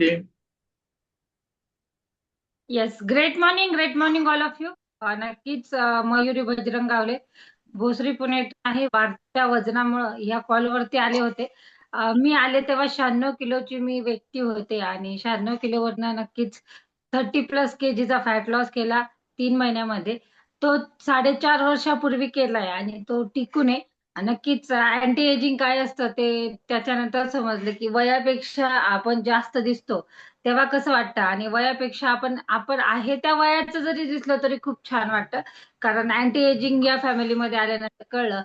Okay. Yes, great morning all of you. नक्कीच मयुरी बजरंगावले भोसरी पुणे आहे. वाढत्या वजनामुळे ह्या कॉलवरती आले होते. मी आले तेव्हा 96 किलोची मी व्यक्ती होते आणि 96 किलोवरनं नक्कीच 30+ केजीचा फॅट लॉस केला 3 महिन्यामध्ये. तो 4.5 वर्षापूर्वी केलाय आणि तो टिकून आहे. नक्कीच अँटी एजिंग काय असतं ते त्याच्यानंतर समजलं की वयापेक्षा आपण जास्त दिसतो तेव्हा कसं वाटतं आणि वयापेक्षा आपण आपण आहे त्या वयाचं जरी दिसलं तरी खूप छान वाटतं. कारण अँटी एजिंग या फॅमिलीमध्ये आल्यानंतर कळलं.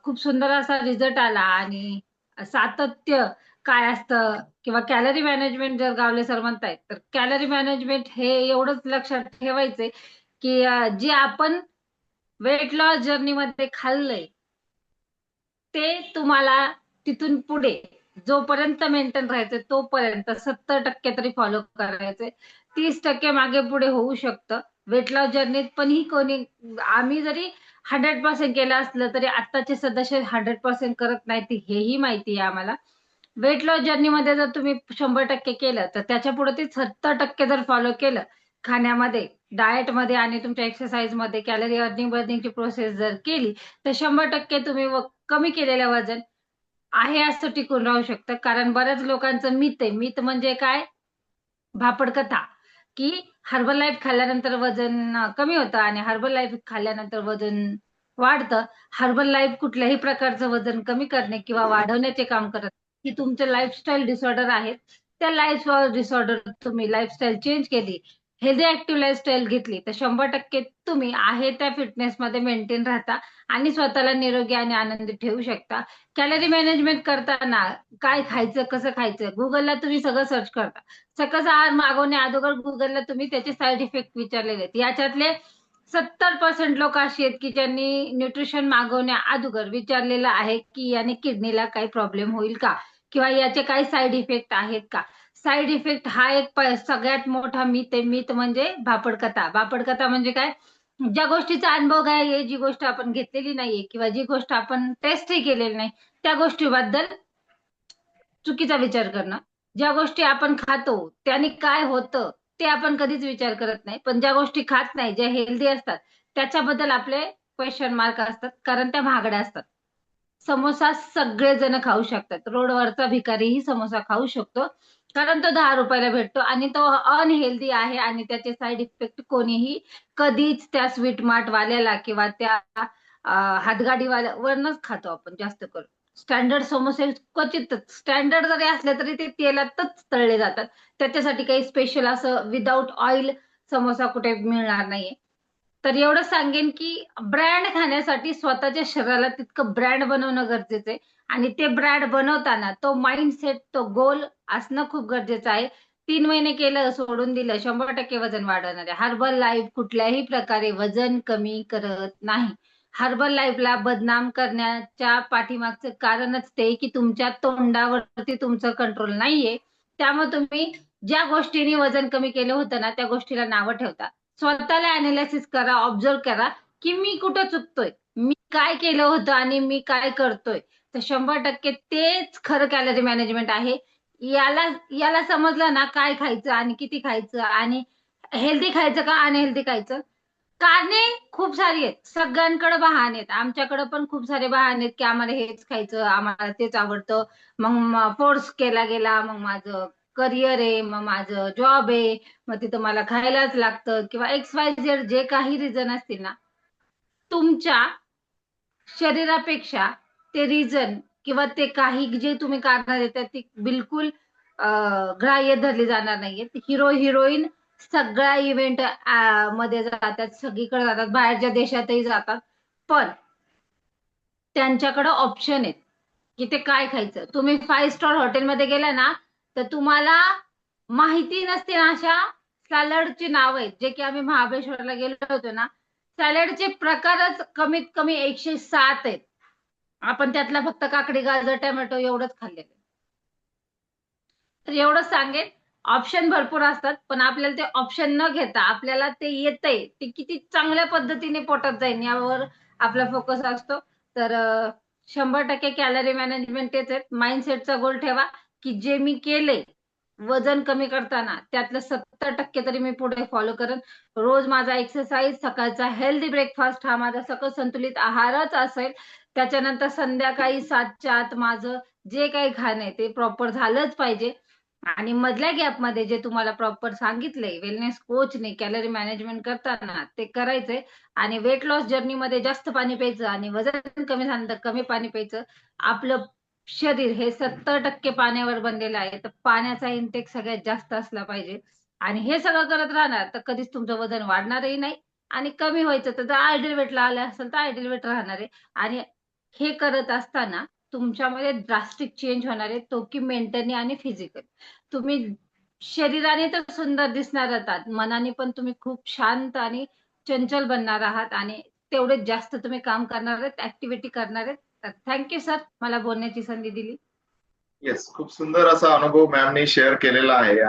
खूप सुंदर असा रिझल्ट आला आणि सातत्य काय असतं किंवा कॅलरी मॅनेजमेंट जर गावले सर म्हणतायत तर कॅलरी मॅनेजमेंट हे एवढंच लक्षात ठेवायचंय की जे आपण वेट लॉस जर्नीमध्ये खाल्लंय ते तुम्हाला तिथून पुढे जोपर्यंत मेंटेन राहायचं तोपर्यंत 70% तरी फॉलो करायचंय. 30% मागे पुढे होऊ शकतं वेट लॉस जर्नीत. पण ही कोणी आम्ही जरी 100% केलं असलं तरी आत्ताचे सदस्य 100% करत नाहीत हेही माहिती आहे आम्हाला. वेट लॉस जर्नीमध्ये जर तुम्ही 100% केलं तर त्याच्या पुढे ते 70% जर फॉलो केलं खाण्यामध्ये, डाएटमध्ये आणि तुमच्या एक्सरसाइजमध्ये कॅलरी अर्निंग बर्निंगची प्रोसेस जर केली तर 100% तुम्ही कमी केलेलं वजन आहे असं टिकून राहू शकतं. कारण बऱ्याच लोकांचं मिथ आहे. मिथ म्हणजे काय? भापड कथा की हर्बल लाईफ खाल्ल्यानंतर वजन कमी होतं आणि हर्बल लाईफ खाल्ल्यानंतर वजन वाढतं. हर्बल लाईफ कुठल्याही प्रकारचं वजन कमी करणे किंवा वाढवण्याचे काम करत नाही. ही तुमचे लाईफस्टाईल डिसऑर्डर आहेत. त्या लाईफ डिसऑर्डर तुम्ही लाईफस्टाईल चेंज केली, हेल्दी ऍक्टिव्ह लाईफस्टाईल घेतली तर 100% तुम्ही आहे त्या फिटनेसमध्ये मेंटेन राहता आणि स्वतःला निरोगी आणि आनंदी ठेवू शकता. कॅलरी मॅनेजमेंट करताना काय खायचं, कसं खायचं, गुगलला तुम्ही सगळं सर्च करता. सकस आहार मागवण्या अगोदर गुगलला तुम्ही त्याचे साईड इफेक्ट विचारलेले आहेत. याच्यातले 70% लोक अशी आहेत की ज्यांनी न्यूट्रिशन मागवण्या अगोदर विचारलेलं आहे की याने किडनीला काही प्रॉब्लेम होईल का किंवा याचे काही साईड इफेक्ट आहेत का. साईड इफेक्ट हा एक सगळ्यात मोठा मिथ आहे. मिथ म्हणजे भापडकथा. भापडकथा म्हणजे काय? ज्या गोष्टीचा अनुभव आहे, जी गोष्ट आपण घेतलेली नाहीये किंवा जी गोष्ट आपण टेस्टही केलेली नाही त्या गोष्टीबद्दल चुकीचा विचार करणं. ज्या गोष्टी आपण खातो त्याने काय होतं ते आपण कधीच विचार करत नाही. पण ज्या गोष्टी खात नाही, ज्या हेल्दी असतात त्याच्याबद्दल आपले क्वेश्चन मार्क असतात कारण त्या महागड्या असतात. समोसा सगळेजण खाऊ शकतात. रोडवरचा भिकारीही समोसा खाऊ शकतो कारण तो 10 रुपयाला भेटतो आणि तो अनहेल्दी आहे आणि त्याचे साईड इफेक्ट कोणीही कधीच त्या स्वीट मार्ट वाल्याला किंवा त्या हातगाडीवाल्यावरनच खातो आपण जास्त करून. स्टँडर्ड समोसे क्वचितच, स्टँडर्ड जरी असले तरी ते तेलातच तळले जातात. त्याच्यासाठी काही स्पेशल असं विदाऊट ऑइल समोसा कुठे मिळणार नाहीये. तर एवढं सांगेन की ब्रँड खाण्यासाठी स्वतःच्या शरीराला तितकं ब्रँड बनवणं गरजेचं आहे आणि ते ब्रँड बनवताना तो माइंडसेट, तो गोल असणं खूप गरजेचं आहे. 3 महिने केलं, सोडून दिलं, 100% वजन वाढवणार आहे. हर्बल लाईफ कुठल्याही प्रकारे वजन कमी करत नाही. हर्बल लाईफला बदनाम करण्याच्या पाठीमागचं कारणच ते की तुमच्या तोंडावरती तुमचं कंट्रोल नाहीये. त्यामुळे तुम्ही ज्या गोष्टीने वजन कमी केलं होतं ना त्या गोष्टीला नावं ठेवता. स्वतःला अनालिसिस करा, ऑब्झर्व करा की मी कुठं चुकतोय, मी काय केलं होतं आणि मी काय करतोय. तर 100% तेच खरं कॅलरी मॅनेजमेंट आहे. याला याला समजलं ना काय खायचं आणि किती खायचं आणि हेल्दी खायचं का अनहेल्दी खायचं. कारणे खूप सारी आहेत. सगळ्यांकडे बहाणे आहेत. आमच्याकडे पण खूप सारे बहाणे आहेत की आम्हाला हेच खायचं, आम्हाला तेच आवडतं. मग फोर्स केला गेला, मग माझं करिअर आहे, मग माझं जॉब आहे, मग तिथं मला खायलाच लागतं किंवा एक्स वाय झेड जे काही रिझन असतील ना, तुमच्या शरीरापेक्षा ते रिझन किंवा ते काही जे तुम्ही कारण देतात ती बिलकुल ग्राह्य धरली जाणार नाहीये. हिरो हिरोईन सगळ्या इव्हेंट मध्ये जातात, सगळीकडे जातात, बाहेरच्या देशातही जातात. पण त्यांच्याकडे ऑप्शन आहेत की ते काय खायचं. तुम्ही 5 स्टार हॉटेलमध्ये गेला ना तर तुम्हाला माहिती नसते ना अशा सॅलडची नाव आहेत जे की आम्ही महाबळेश्वरला गेलो होतो ना. सॅलडचे प्रकारच कमीत कमी 107 आहेत. आपण त्यातला फक्त काकडी, गाजर, टोमॅटो एवढंच खाल्लेलं. तर एवढंच सांगेन, ऑप्शन भरपूर असतात पण आपल्याला ते ऑप्शन न घेता आपल्याला ते येतंय ते किती चांगल्या पद्धतीने पोटात जाईल यावर आपला फोकस असतो. तर 100% कॅलरी मॅनेजमेंट तेच आहेत. माइंडसेटचा गोल ठेवा की जे मी केले वजन कमी करताना त्यातलं 70% तरी मी पुढे फॉलो करेन. रोज माझा एक्सरसाइज, सकाळचा हेल्दी ब्रेकफास्ट हा माझा सकस संतुलित आहारच असेल. त्याच्यानंतर संध्याकाळी 7च्या आत माझं जे काही खाणं आहे ते प्रॉपर झालंच पाहिजे. आणि मधल्या गॅपमध्ये जे तुम्हाला प्रॉपर सांगितलंय वेलनेस कोचने कॅलरी मॅनेजमेंट करताना ते करायचंय. आणि वेट लॉस जर्नीमध्ये जास्त पाणी प्यायचं आणि वजन कमी झालं तर कमी पाणी प्यायचं. आपलं शरीर हे 70% पाण्यावर बनलेलं आहे, तर पाण्याचा इंटेक सगळ्यात जास्त असला पाहिजे. आणि हे सगळं करत राहणार तर कधीच तुमचं वजन वाढणारही नाही. आणि कमी व्हायचं तर आयडियल वेटला आलं असेल तर आयडियल वेट राहणार आहे. आणि हे करत असताना तुमच्यामध्ये ड्रास्टिक चेंज होणार आहे, तो की मेंटली आणि फिजिकल. तुम्ही शरीराने तर सुंदर दिसणार आहात, मनाने पण तुम्ही खूप शांत आणि चंचल बनणार आहात. आणि तेवढेच जास्त तुम्ही काम करणार आहेत, ऍक्टिव्हिटी करणार आहेत. तर थँक्यू सर, मला बोलण्याची संधी दिली. येस, खूप सुंदर असा अनुभव मॅमनी शेअर केलेला आहे.